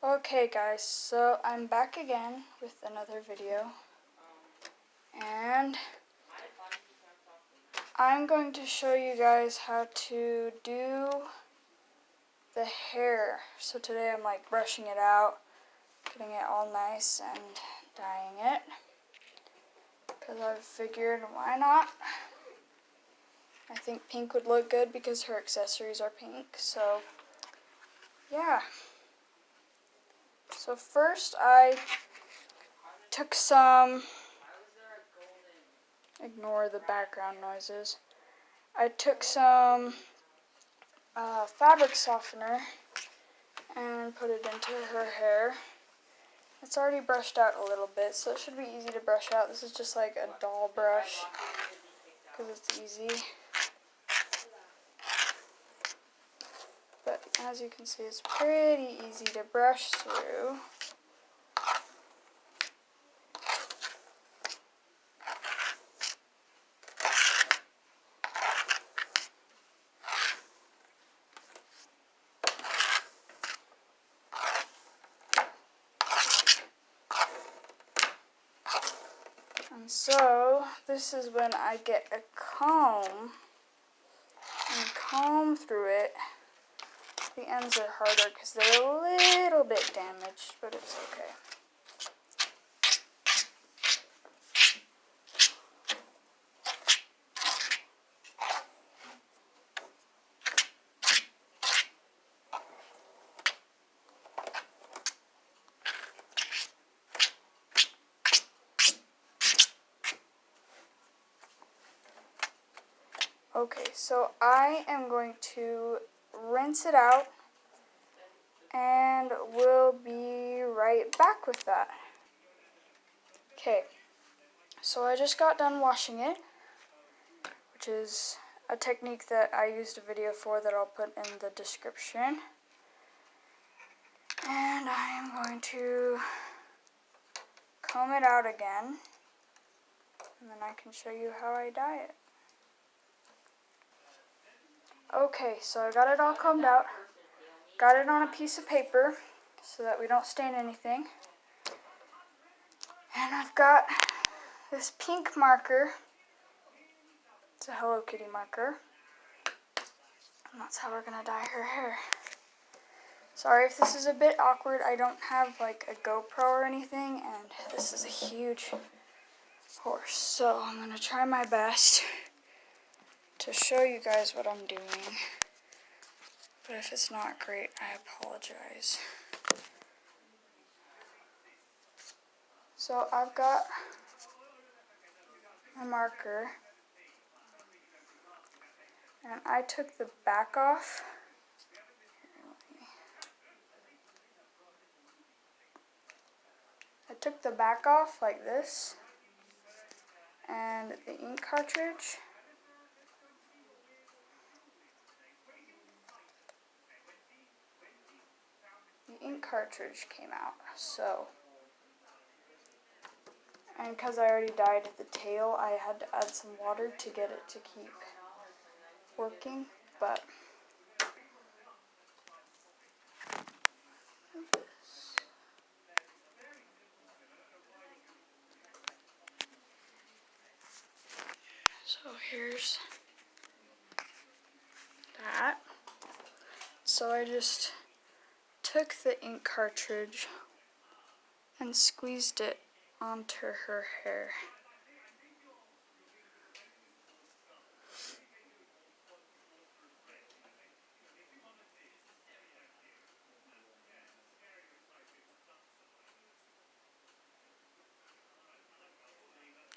Okay guys, so I'm back again with another video, and I'm going to show you guys how to do the hair. So today I'm like brushing it out, getting it all nice and dyeing it, because I figured why not. I think pink would look good because her accessories are pink, so yeah. So first I took some, ignore the background noises, I took some fabric softener and put it into her hair. It's already brushed out a little bit, so it should be easy to brush out. This is just like a doll brush because it's easy. But as you can see, it's pretty easy to brush through. And so this is when I get a comb and comb through it. The ends are harder because they're a little bit damaged, but it's okay. Okay, so I am going to rinse it out, and we'll be right back with that. Okay, so I just got done washing it, which is a technique that I used a video for that I'll put in the description. And I am going to comb it out again, and then I can show you how I dye it. Okay, so I got it all combed out, got it on a piece of paper so that we don't stain anything. And I've got this pink marker. It's a Hello Kitty marker. And that's how we're going to dye her hair. Sorry if this is a bit awkward. I don't have like a GoPro or anything, and this is a huge horse. So I'm going to try my best to show you guys what I'm doing. But if it's not great, I apologize. So I've got my marker, and I took the back off. I took the back off like this, and the ink cartridge. The ink cartridge came out, so. And because I already dyed the tail, I had to add some water to get it to keep working, but so here's that. So I just took the ink cartridge and squeezed it onto her hair.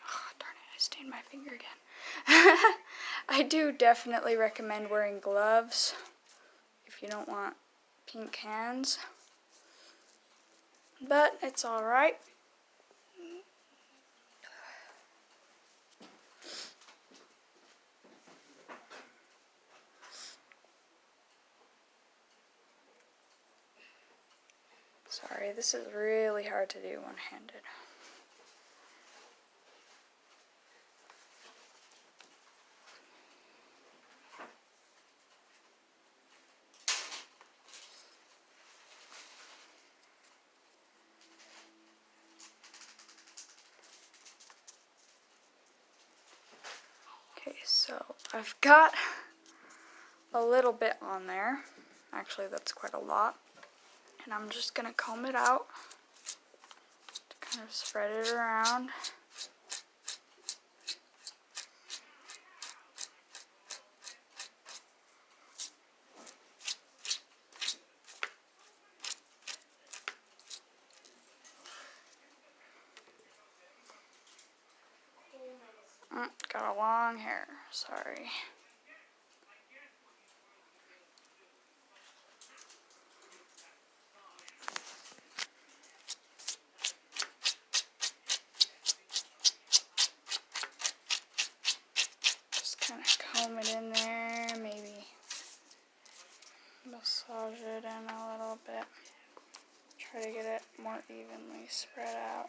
Oh, darn it, I stained my finger again. I do definitely recommend wearing gloves if you don't want pink hands, but it's alright. Sorry, this is really hard to do one-handed. So I've got a little bit on there. Actually, that's quite a lot. And I'm just going to comb it out to kind of spread it around. Got a long hair, sorry. Just kind of comb it in there, maybe massage it in a little bit. Try to get it more evenly spread out.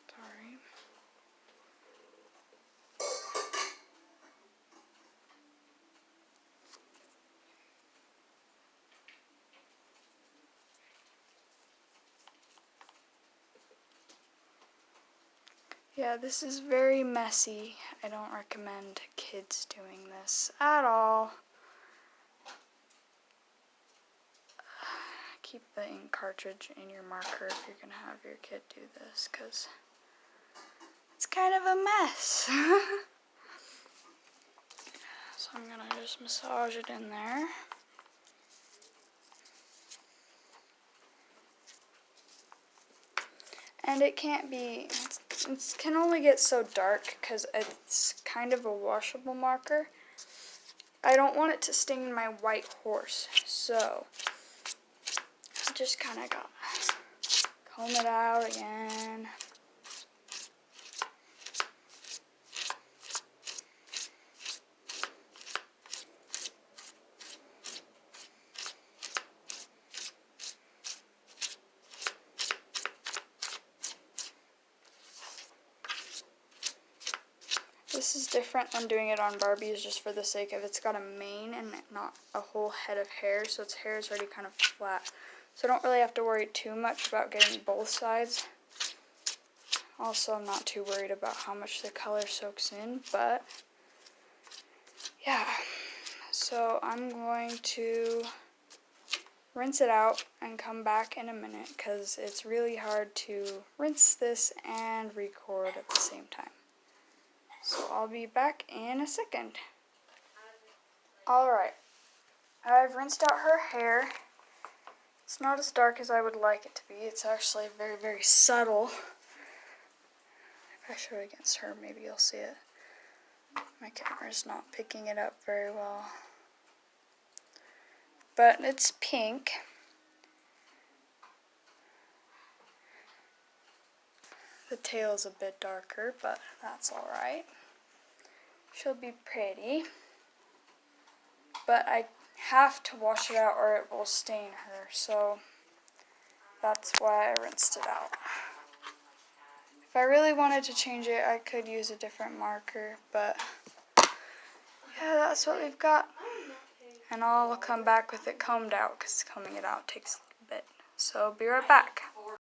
Sorry. Yeah, this is very messy. I don't recommend kids doing this at all. Keep the ink cartridge in your marker if you're going to have your kid do this, because it's kind of a mess. So I'm going to just massage it in there. And it can't be, it can only get so dark because it's kind of a washable marker. I don't want it to stain my white horse, so I just kind of got comb it out again. This is different than doing it on Barbies just for the sake of it's got a mane and not a whole head of hair, so its hair is already kind of flat. So I don't really have to worry too much about getting both sides. Also, I'm not too worried about how much the color soaks in, but yeah. So I'm going to rinse it out and come back in a minute because it's really hard to rinse this and record at the same time. So I'll be back in a second. Alright, I've rinsed out her hair. It's not as dark as I would like it to be. It's actually very, very subtle. If I show it against her, maybe you'll see it. My camera's not picking it up very well. But it's pink. The tail's a bit darker, but that's alright. She'll be pretty. But I have to wash it out or it will stain her, so that's why I rinsed it out. If I really wanted to change it, I could use a different marker, but yeah, that's what we've got. And I'll come back with it combed out, because combing it out takes a little bit. So, be right back.